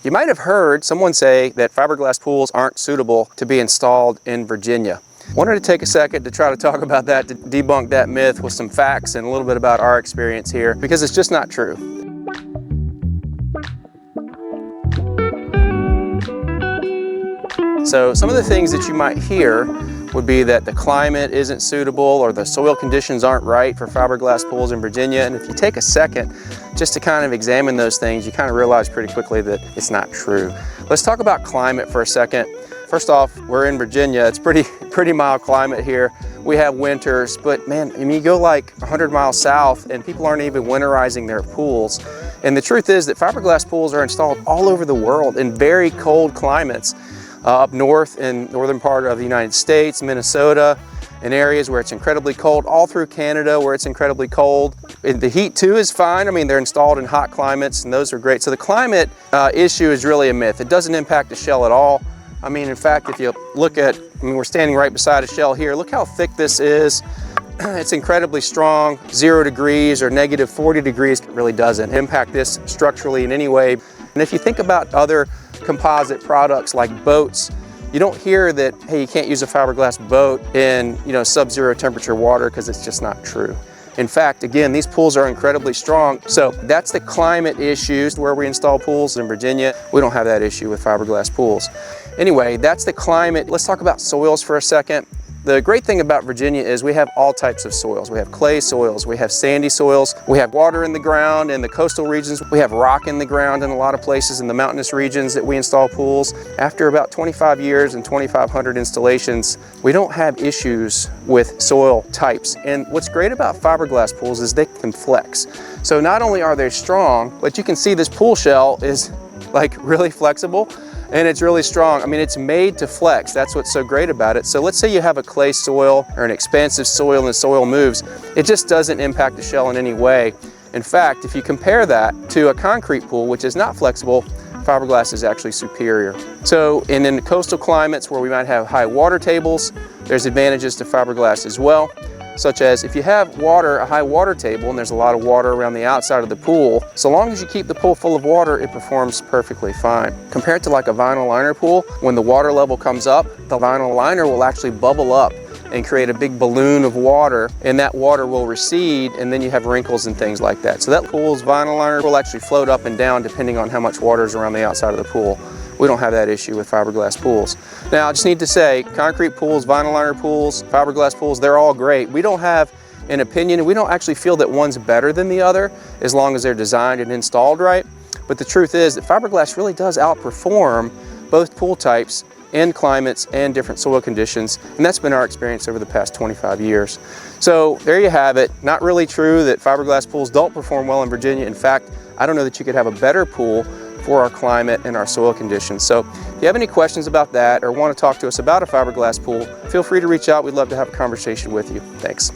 You might have heard someone say that fiberglass pools aren't suitable to be installed in Virginia. Wanted to take a second to try to talk about that, to debunk that myth with some facts and a little bit about our experience here, because it's just not true. So some of the things that you might hear would be that the climate isn't suitable or the soil conditions aren't right for fiberglass pools in Virginia. And if you take a second just to kind of examine those things, you kind of realize pretty quickly that it's not true. Let's talk about climate for a second. First off, we're in Virginia. It's pretty mild climate here. We have winters, but man, I mean, you go like 100 miles south and people aren't even winterizing their pools. And the truth is that fiberglass pools are installed all over the world in very cold climates. Up north in northern part of the United States, Minnesota, in areas where it's incredibly cold, all through Canada where it's incredibly cold. The heat too is fine. I mean, they're installed in hot climates and those are great. So the climate issue is really a myth. It doesn't impact the shell at all. I mean, in fact, if you look at, I mean, we're standing right beside a shell here. Look how thick this is. It's incredibly strong. 0 degrees or negative 40 degrees really doesn't impact this structurally in any way. And if you think about other composite products like boats, you don't hear that, hey, you can't use a fiberglass boat in, sub-zero temperature water, because it's just not true. In fact, again, these pools are incredibly strong. So that's the climate issues where we install pools in Virginia. We don't have that issue with fiberglass pools. Anyway, that's the climate. Let's talk about soils for a second. The great thing about Virginia is we have all types of soils. We have clay soils, we have sandy soils, we have water in the ground in the coastal regions, we have rock in the ground in a lot of places in the mountainous regions that we install pools. After about 25 years and 2,500 installations, we don't have issues with soil types. And what's great about fiberglass pools is they can flex. So not only are they strong, but you can see this pool shell is like really flexible. And it's really strong. I mean, it's made to flex. That's what's so great about it. So let's say you have a clay soil or an expansive soil and the soil moves. It just doesn't impact the shell in any way. In fact, if you compare that to a concrete pool, which is not flexible, fiberglass is actually superior. So in the coastal climates where we might have high water tables, there's advantages to fiberglass as well, such as if you have water, a high water table, and there's a lot of water around the outside of the pool, so long as you keep the pool full of water, it performs perfectly fine. Compared to like a vinyl liner pool, when the water level comes up, the vinyl liner will actually bubble up and create a big balloon of water, and that water will recede, and then you have wrinkles and things like that. So that pool's vinyl liner will actually float up and down depending on how much water is around the outside of the pool. We don't have that issue with fiberglass pools. Now, I just need to say, concrete pools, vinyl liner pools, fiberglass pools, they're all great. We don't have an opinion, and we don't actually feel that one's better than the other as long as they're designed and installed right. But the truth is that fiberglass really does outperform both pool types and climates and different soil conditions, and that's been our experience over the past 25 years. So there you have it. Not really true that fiberglass pools don't perform well in Virginia. In fact, I don't know that you could have a better pool for our climate and our soil conditions. So if you have any questions about that or want to talk to us about a fiberglass pool, feel free to reach out. We'd love to have a conversation with you. Thanks.